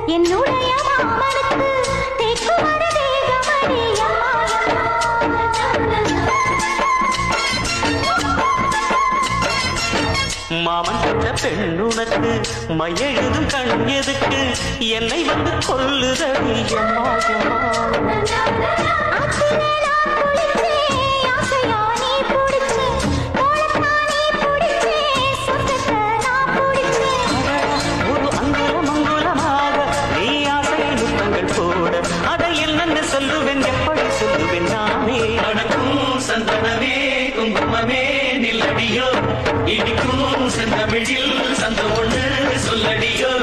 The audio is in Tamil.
என்னுடைய மாமனுக்கு தேக்குமர தேகமடி மாமன் பெற்ற பெண்ணுனக்கு மையெழுதும் கண் எதுக்கு என்னை வந்து கொல்லுதடி அம்மா ஒரு அங்குலம் அங்குலமாக நீ ஆசையை நுட்பங்கள் போட அதை என்னென்ன சொல்லுவேன் எப்படி சொல்லுவேன் நானே வணக்கும் சந்தனமே குங்குமமே நில்லடியோ இடிக்கும் செந்தமிழில் சந்த ஒன்று சொல்லடியோ